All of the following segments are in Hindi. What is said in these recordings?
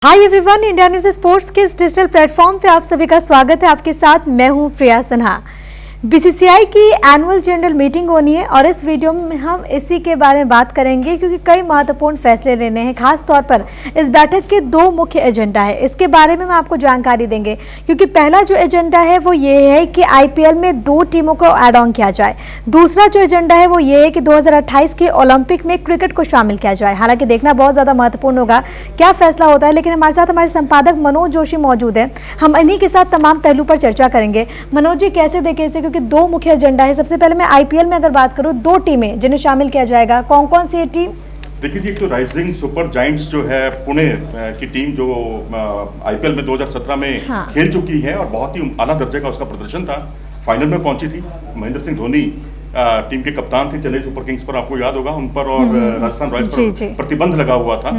Hi everyone, India news sports के इस डिजिटल प्लेटफॉर्म पे आप सभी का स्वागत है। आपके साथ मैं हूं प्रिया सिन्हा। बीसीसीआई की एनुअल जनरल मीटिंग होनी है और इस वीडियो में हम इसी के बारे में बात करेंगे क्योंकि कई महत्वपूर्ण फैसले लेने हैं। खास तौर पर इस बैठक के दो मुख्य एजेंडा है, इसके बारे में हम आपको जानकारी देंगे। क्योंकि पहला जो एजेंडा है वो ये है कि आईपीएल में 2 टीमों को ऐड ऑन किया जाए। दूसरा जो एजेंडा है वो ये है कि 2028 के ओलंपिक में क्रिकेट को शामिल किया जाए। हालांकि देखना बहुत ज्यादा महत्वपूर्ण होगा क्या फैसला होता है, लेकिन हमारे साथ हमारे संपादक मनोज जोशी मौजूद है। हम इन्हीं के साथ तमाम पहलू पर चर्चा करेंगे। मनोज जी, कैसे देखें इसे, क्योंकि दो मुख्य एजेंडा है। सबसे पहले मैं आईपीएल में अगर बात करूं, 2 टीमें जिन्हें शामिल किया जाएगा, कौन कौन सी टीम? देखिए जी, एक तो राइजिंग सुपर जायंट्स जो है पुणे की टीम जो आईपीएल में 2017 में खेल चुकी है और बहुत ही आला दर्जे का उसका प्रदर्शन था, फाइनल में पहुंची थी। महेंद्र सिंह धोनी टीम के कप्तान थे चेन्नई सुपर किंग्स पर, आपको याद होगा उन पर, और राजस्थान रॉयल्स पर प्रतिबंध लगा हुआ था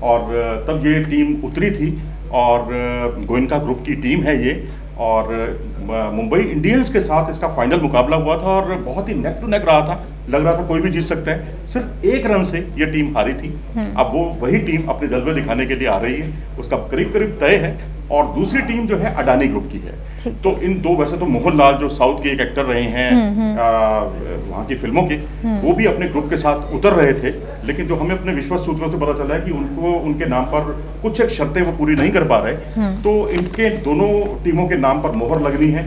और तब ये टीम उतरी थी और गोयनका ग्रुप की टीम है ये, और मुंबई इंडियंस के साथ इसका फाइनल मुकाबला हुआ था और बहुत ही नेक टू नेक रहा था। लग रहा था कोई भी जीत सकता है। सिर्फ 1 रन से ये टीम हारी थी। अब वो वही टीम अपने जलवे दिखाने के लिए आ रही है, उसका करीब करीब तय है। और दूसरी टीम जो है अडानी ग्रुप की है। तो इन दो, वैसे तो मोहन लाल जो साउथ के एक एक्टर रहे हैं वहाँ की फिल्मों के, वो भी अपने ग्रुप के साथ उतर रहे थे, लेकिन जो हमें अपने विश्वस्त सूत्रों से पता चला है कि उनको उनके नाम पर कुछ एक शर्तें वो पूरी नहीं कर पा रहे। तो इनके दोनों टीमों के नाम पर मोहर लगनी है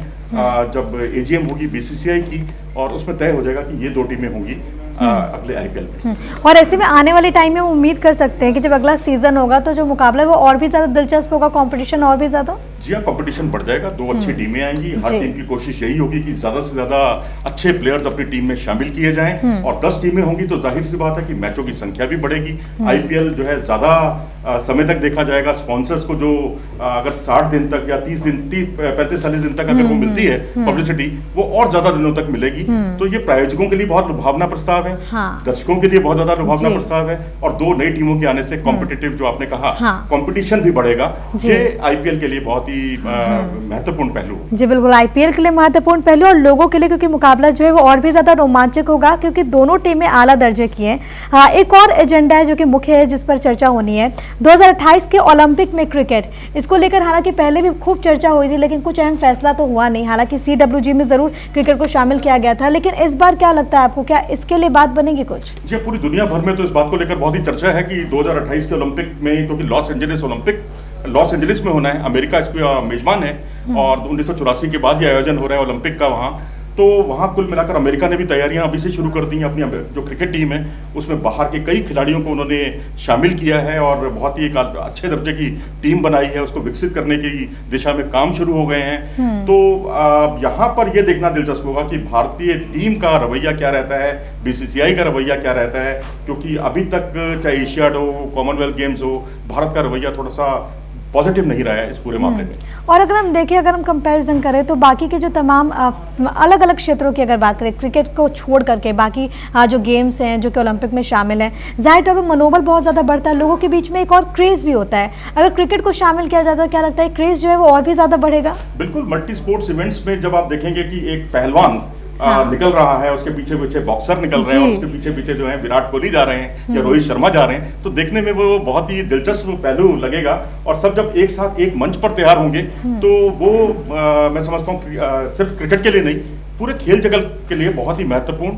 जब एजीएम होगी बीसीसीआई की, और उसमें तय हो जाएगा कि ये 2 टीमें होंगी अगले आईपीएल में। और ऐसे में आने वाले टाइम में उम्मीद कर सकते हैं कि जब अगला सीजन होगा तो जो मुकाबला है वो और भी ज्यादा दिलचस्प होगा, कंपटीशन और भी ज्यादा। जी हाँ, कंपटीशन बढ़ जाएगा। 2 अच्छी टीमें आएंगी। हर टीम की कोशिश यही होगी कि ज्यादा से ज्यादा अच्छे प्लेयर्स अपनी टीम में शामिल किए जाएं, और 10 टीमें होंगी तो जाहिर सी बात है कि मैचों की संख्या भी बढ़ेगी। आईपीएल जो है ज्यादा समय तक देखा जाएगा। स्पॉन्सर्स को जो अगर 60 दिन तक या 30 दिन 35-40 दिन तक अगर वो मिलती है पब्लिसिटी, वो और ज्यादा दिनों तक मिलेगी। तो ये प्रायोजकों के लिए बहुत लुभावना प्रस्ताव है, दर्शकों के लिए बहुत ज्यादा लुभावना प्रस्ताव है, और 2 नई टीमों के आने से कॉम्पिटिटिव जो आपने कहा कंपटीशन भी बढ़ेगा। ये आईपीएल के लिए बहुत ही महत्वपूर्ण पहलू। जी बिल्कुल, आईपीएल के लिए महत्वपूर्ण पहलू और लोगों के लिए, क्योंकि मुकाबला जो है वो और भी ज्यादा रोमांचक होगा क्योंकि दोनों टीमें आला दर्जे की हैं। एक और एजेंडा है जो कि मुख्य है, जिस पर चर्चा होनी है, 2028 के ओलंपिक में क्रिकेट। इसको लेकर हालांकि पहले भी खूब चर्चा हुई थी, लेकिन कुछ अहम फैसला तो हुआ नहीं। हालांकि CWG में जरूर क्रिकेट को शामिल किया गया था, लेकिन इस बार क्या लगता है आपको, क्या इसके लिए बात बनेगी कुछ? जी, पूरी दुनिया भर में तो इस बात को लेकर बहुत ही चर्चा है कि 2028 के ओलंपिक में, क्योंकि Los Angeles Olympic Los Angeles में होना है, अमेरिका इसको मेजबान है, और 1984 के बाद ये आयोजन हो रहा है ओलंपिक का वहाँ। तो वहाँ कुल मिलाकर अमेरिका ने भी तैयारियां अभी से शुरू कर दी हैं। अपनी जो क्रिकेट टीम है उसमें बाहर के कई खिलाड़ियों को उन्होंने शामिल किया है और बहुत ही एक अच्छे दर्जे की टीम बनाई है। उसको विकसित करने की दिशा में काम शुरू हो गए हैं। तो यहाँ पर यह देखना दिलचस्प होगा कि भारतीय टीम का रवैया क्या रहता है, बीसीसीआई का रवैया क्या रहता है, क्योंकि अभी तक चाहे एशियाड हो, कॉमनवेल्थ गेम्स हो, भारत का रवैया थोड़ा सा पॉजिटिव नहीं रहा है इस पूरे मामले में। और अगर हम देखें, अगर हम कंपैरिजन करें तो बाकी के जो तमाम अलग अलग क्षेत्रों की अगर बात करें, क्रिकेट को छोड़ करके बाकी जो गेम्स हैं जो कि ओलंपिक में शामिल हैं, जाहिर तौर पर मनोबल बहुत ज़्यादा बढ़ता है, लोगों के बीच में एक और क्रेज़ भी होता है। अगर क्रिकेट को शामिल किया जाता है, क्या लगता है क्रेज़ जो है वो और भी ज़्यादा बढ़ेगा? बिल्कुल, मल्टी स्पोर्ट्स इवेंट्स में जब आप देखेंगे कि एक पहलवान निकल रहा है, उसके पीछे पीछे बॉक्सर निकल रहे हैं, और उसके पीछे पीछे जो है विराट कोहली जा रहे हैं या रोहित शर्मा जा रहे हैं, तो देखने में वो बहुत ही दिलचस्प पहलू लगेगा। और सब जब एक साथ एक मंच पर तैयार होंगे तो वो मैं समझता हूँ सिर्फ क्रिकेट के लिए नहीं, पूरे खेल जगत के लिए बहुत ही महत्वपूर्ण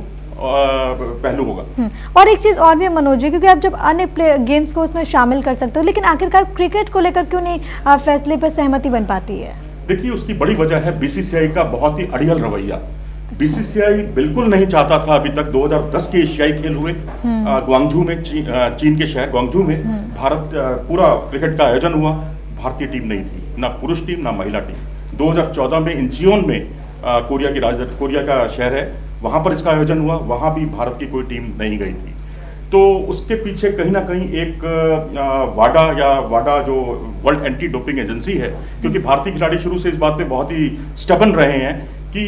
पहलू होगा। और एक चीज और भी मनोज जी, क्योंकि आप जब अन्य गेम्स को उसमें शामिल कर सकते हो, लेकिन आखिरकार क्रिकेट को लेकर क्यों नहीं फैसले पर सहमति बन पाती है? देखिए, उसकी बड़ी वजह है बीसीसीआई का बहुत ही अड़ियल रवैया। बीसीसीआई बिल्कुल नहीं चाहता था अभी तक। 2010 के एशियाई खेल हुए ग्वांगझू में, चीन के शहर ग्वांगझू में भारत पूरा क्रिकेट का आयोजन हुआ। भारतीय टीम नहीं थी, ना पुरुष टीम ना महिला टीम। 2014 में इंचियोन में कोरिया का शहर है, वहां पर इसका आयोजन हुआ, वहां भी भारत की कोई टीम नहीं गई थी। तो उसके पीछे कहीं ना कहीं एक वाडा जो वर्ल्ड एंटी डोपिंग एजेंसी है, क्योंकि भारतीय खिलाड़ी शुरू से इस बात पे बहुत ही स्टबन रहे हैं कि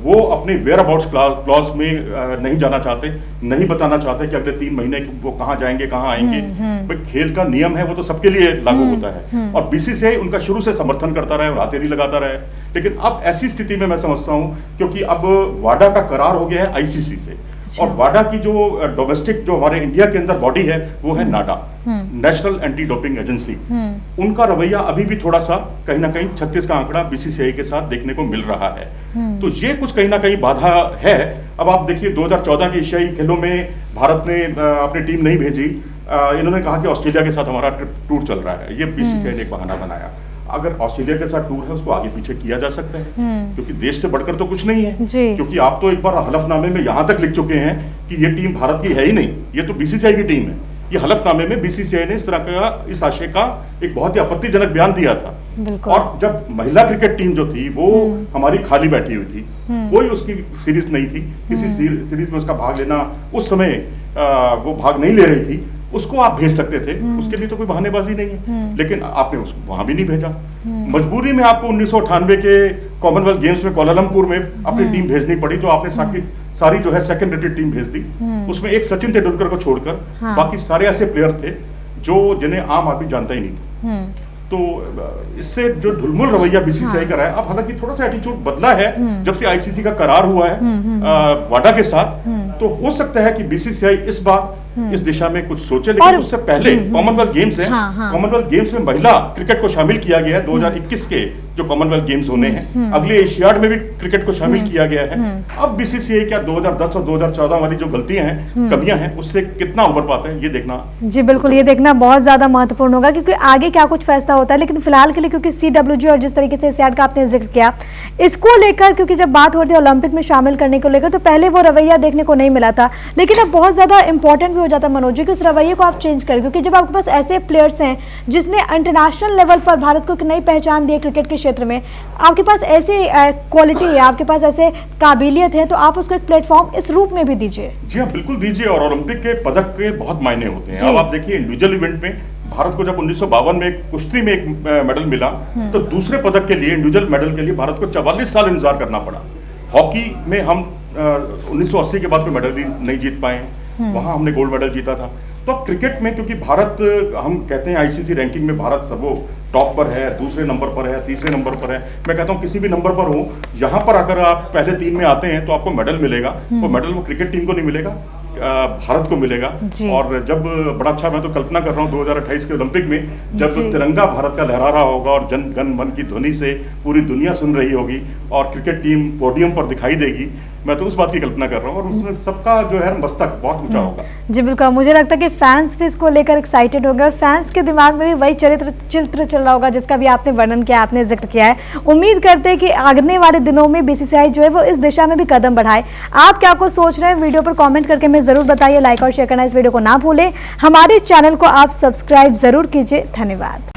वो अपने वेयर अबाउट्स क्लॉज में नहीं जाना चाहते, नहीं बताना चाहते कि अगले 3 महीने वो कहाँ जाएंगे, कहाँ आएंगे। भाई, खेल का नियम है, वो तो सबके लिए लागू होता है, और बीसीसीआई उनका शुरू से समर्थन करता रहे और हाथेरी लगाता रहे। लेकिन अब ऐसी स्थिति में मैं समझता हूँ, क्योंकि अब वाडा का करार हो गया है आईसीसी से, और वाडा की जो डोमेस्टिक जो हमारे इंडिया के अंदर बॉडी है वो है नाडा, नेशनल एंटी डोपिंग एजेंसी। उनका रवैया अभी भी थोड़ा सा कहीं ना कहीं 36 का आंकड़ा बीसीसीआई के साथ देखने को मिल रहा है। तो ये कुछ कहीं ना कहीं बाधा है। अब आप देखिए 2014 के एशियाई खेलों में भारत ने अपनी टीम नहीं भेजी। इन्होंने कहा कि ऑस्ट्रेलिया के साथ हमारा टूर चल रहा है, ये बीसीसीआई ने एक बहाना बनाया। अगर ऑस्ट्रेलिया के साथ टूर है उसको आगे पीछे किया जा सकता है, क्योंकि देश से बढ़कर तो कुछ नहीं है। क्योंकि आप तो एक बार हलफनामे में यहाँ तक लिख चुके हैं कि ये टीम भारत की है ही नहीं, ये तो बीसीसीआई की टीम है। ये हलफनामे में बीसीसीआई ने इस तरह का इस आशय का एक बहुत ही आपत्तिजनक बयान दिया था। और जब महिला क्रिकेट टीम जो थी वो हमारी खाली बैठी हुई थी, कोई उसकी सीरीज नहीं थी, किसी सीरीज में उसका भाग लेना उस समय वो भाग नहीं ले रही थी, उसको आप भेज सकते थे, उसके लिए तो कोई बहानेबाजी नहीं है। लेकिन आपने उसको वहां भी नहीं भेजा। मजबूरी में आपको 1998 के कॉमनवेल्थ गेम्स में कोलालमपुर में अपनी टीम भेजनी पड़ी, तो आपने सारी जो है सेकंड रेटेड टीम भेज दी। उसमें एक सचिन तेंदुलकर को छोड़कर बाकी सारे ऐसे प्लेयर थे जो जिन्हें आम आदमी जानता ही नहीं था। तो इससे जो ढुलमुल रवैया बीसीसीआई का रहा है, अब हालांकि थोड़ा सा एटीट्यूड बदला है जब से आईसीसी का करार हुआ है वाडा के साथ, तो हो सकता है कि बीसीसीआई इस बार इस दिशा में कुछ सोचे। लेकिन उससे पहले कॉमनवेल्थ गेम्स हैं, कॉमनवेल्थ गेम्स में महिला क्रिकेट को शामिल किया गया है। 2021 के जो कॉमनवेल्थ गेम्स होने हैं, अगले एशियाड में भी क्रिकेट को शामिल किया गया है। अब बीसीसीआई क्या 2010 और 2014 वाली जो गलतियां हैं, कमियां हैं, उससे कितना उबर पाते हैं ये देखना। जी बिल्कुल, ये देखना बहुत ज्यादा महत्वपूर्ण होगा, क्योंकि आगे क्या कुछ फैसला होता है। लेकिन फिलहाल के लिए क्योंकि CWG और जिस तरीके से एशियाड का आपने जिक्र किया, इसको लेकर क्योंकि जब बात हो रही है ओलंपिक में शामिल करने को लेकर, तो पहले वो रवैया देखने को नहीं मिला था। लेकिन अब बहुत ज्यादा इंपॉर्टेंट हो जाता है मनोज जी कि उस रवैये को आप चेंज करें, क्योंकि जब आपके पास ऐसे प्लेयर्स हैं जिसने इंटरनेशनल लेवल पर भारत को एक नई पहचान दी है क्रिकेट के क्षेत्र में, आपके पास ऐसी क्वालिटी है, आपके पास ऐसे काबिलियत है, तो आप उसको एक प्लेटफॉर्म इस रूप में भी दीजिए। जी हाँ, बिल्कुल दीजिए। और ओलंपिक के पदक के बहुत मायने होते हैं। अब आप देखिए इंडिविजुअल इवेंट में भारत को जब 1952 में कुश्ती में एक मेडल मिला, तो दूसरे पदक के लिए, इंडिविजुअल मेडल के लिए भारत को 44 साल इंतजार करना पड़ा। हॉकी में हम 1980 के बाद कोई मेडल नहीं जीत पाए, वहां हमने गोल्ड मेडल जीता था। तो क्रिकेट में क्योंकि भारत, हम कहते हैं आईसीसी रैंकिंग में भारत सर्वो टॉप पर है, दूसरे नंबर पर है, तीसरे नंबर पर है। मैं कहता हूँ किसी भी नंबर पर हो, यहाँ पर अगर आप पहले 3 में आते हैं तो आपको मेडल मिलेगा। वो मेडल वो क्रिकेट टीम को नहीं मिलेगा, भारत को मिलेगा। और जब बड़ा अच्छा, मैं तो कल्पना कर रहा हूँ 2028 के ओलंपिक में जब तिरंगा भारत का लहरा रहा होगा और जन गण मन की ध्वनि से पूरी दुनिया सुन रही होगी और क्रिकेट टीम पोडियम पर दिखाई देगी, मैं तो उस बात की कल्पना कर रहा हूँ। और उसमें सबका जो है मस्तक बहुत ऊंचा होगा। जी बिल्कुल, मुझे लगता है कि फैंस भी इसको लेकर एक्साइटेड होंगे और फैंस के दिमाग में भी वही चित्र चल रहा होगा जिसका भी आपने वर्णन किया, आपने जिक्र किया है। उम्मीद करते हैं कि आगने वाले दिनों में बीसीसीआई जो है वो इस दिशा में भी कदम बढ़ाए। आप क्या कुछ सोच रहे हैं, वीडियो पर कॉमेंट करके हमें जरूर बताइए। लाइक और शेयर करना इस वीडियो को ना भूलें। हमारे चैनल को आप सब्सक्राइब जरूर कीजिए। धन्यवाद।